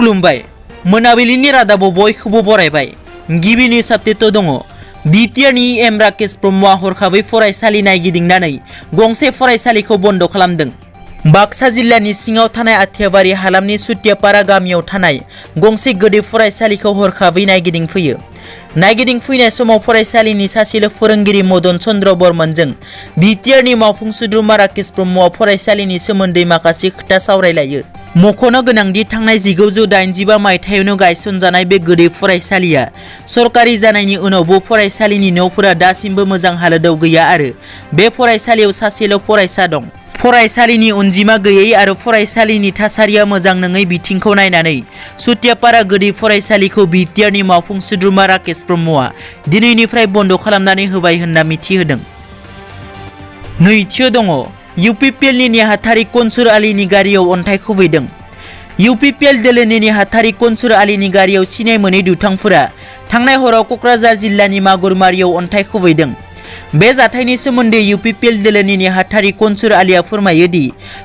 खुलुमबाय मोनाबिलिनि रादाबाव बयखौबो बरायबाय। गिबि निउस आपडेटआव दङ BTR नि एम राकेश ब्रह्मआ हरखाबै फरायसालि नायगिदिंनानै गंसे फरायसालिखौ बन्द खालामदों। बाक्सा जिल्लानि सिङाव थानाय आथियाबारि हालामनि सुतियापारा गामियाव थानाय गंसे गोदै फरायसालिखौ हरखाबै नायगिदिंफैयो। नायगिदिंफैनाय समाव फरायसालिनि सासेल' फोरोंगिरि मदन चन्द्र बर्मनजों BTR नि मावफुं सोद्रोमा राकेश ब्रह्मआ फरायसालिनि सोमोन्दै माखासे खोथा सावरायलायो। मख'नो गोनांदि थांनाय 1985 मायथाइयावनो गायसनजानाय बे गोदै फरायसालिया सरकारि जानायनि उनावबो फरायसालिनि न'फोरा दासिमबो मोजां हालोदाव गैया आरो बे फरायसालियाव सासेल' फरायसा दं। फरायसालिनि अनजिमा गैयै आरो फरायसालिनि थासारिया मोजां नङै बिथिंखौ नायनानै सुतियापारा गोदै फरायसालिखौ BTR नि मावफुं सोद्रोमा राकेश ब्रह्मआ दिनैनिफ्राय बन्द खालामनानै होबाय होनना मिथिहोदों। नैथियाव दङ UPPL नि नेहाथारि कनसुर आलीनि गारियाव अन्थाइ खुबैदों। UPPL दोलोनि नेहाथारि कनसुर आलीनि गारियाव सिनाय मोनै दुथांफोरा थांनाय हराव क'क्राझार जिल्लानि मागुरमारियाव अन्थाइ खुबैदों। बे जाथायनि सोमोन्दै UPPL दोलोनि नेहाथारि कनसुर आलीया फोरमायो दि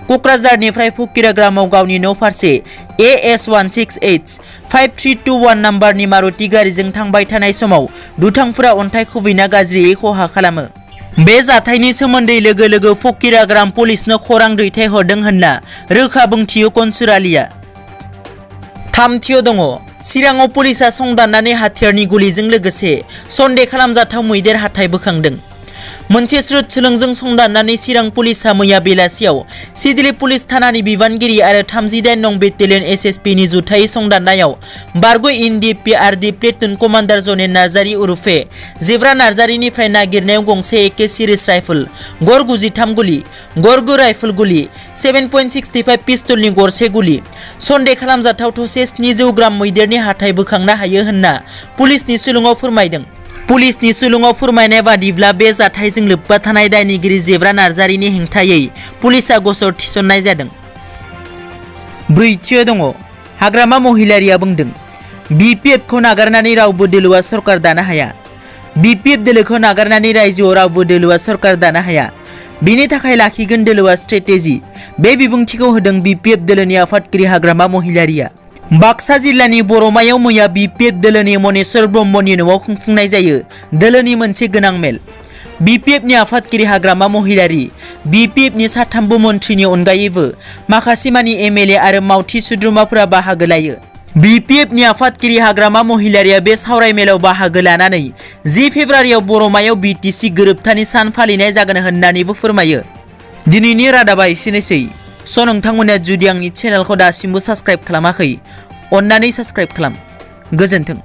क'क्राझारनिफ्राय फकिराग्रामाव गावनि न' फारसे AS1685321 नाम्बारनि मारुति गारिजों थांबाय थानाय समाव दुथांफोरा अन्थाइ खुबैना गाज्रियै खहा खालामो। बे जाथायनि सोमोन्दै लोगो लोगो फकिराग्राम पुलिसनो खौरां दैथायहरदों होनना रोखा बुंथियो कनसुर आलीया। थामथियाव दङ चिराङाव पुलिसा संदाननानै हाथियारनि गुलिजों लोगोसे सन्देह खालामजाथाव मैदेर हाथाय बोखांदों। मोनसे स्रोद सोलोंजों संदाननानै चिरां पुलिसा मैया बेलासियाव सिडली पुलिस थानानि बिबानगिरि आरो 38 नं बेटेलियन SSP नि जुथायै संदाननायाव बारग' NDPRD प्लेटुन कमान्डार जनेन नार्जारी उरुफे जेब्रा नार्जारीनिफ्राय नागिरनायाव गंसे AK सिरिज राइफल गर 93 गुलि, गर 9 राइफल गुलि, 7.65 पिस्तलनि गरसे गुलि, सन्देह खालामजाथाव थसे 700 ग्राम मैदेरनि हाथाय बोखांनो हायो होनना पुलिसनि सुलुङाव फोरमायदों। पुलिसनि सुलुङाव फोरमायनाय बादिब्ला बे जाथायजों लोब्बा थानाय दायनिगिरि जेब्रा नार्जारीनि हेंथायै पुलिसा गसर थिसननाय जादों। ब्रैथियाव दङ हाग्रामा महिलारिया बुंदों BPF खौ नागारनानै रावबो दोलोआ सरकार दानो हाया। BPF दोलोखौ नागारनानै रायजोआव रावबो दोलोआ सरकार दानो हाया। बेनि थाखाय लाखिगोन दोलोआ स्ट्रेटेजि। बे बिबुंथिखौ होदों BPF दोलोनि आफादगिरि हाग्रामा महिलारिया। बाक्सा जिल्लानि बरमायाव मैया BPF दोलोनि मनेश्वर ब्रह्मनि न'आव खुंफुंनाय जायो दोलोनि मोनसे गोनां मेल। BPF नि आफादगिरि हाग्रामा महिलारि, BPF नि साथामबो मन्थ्रिनि अनगायैबो माखासे मानि MLA आरो मावथि सोद्रोमाफोरा बाहागो लायो। BPF नि आफादगिरि हाग्रामा महिलारिया बे सावरायमेलाव बाहागो लानानै 10 फेब्रुवारियाव बरमायाव BTC गोरोबथानि सान फालिनाय जागोन होननानैबो फोरमायो। दिनैनि रादाबा एसेनोसै। नोंथांमोना जुदि आंनि चेनेलखौ दासिमबो साबस्क्राइब खालामाखै अन्नानै साबस्क्राइब खालाम। गोजोन्थों।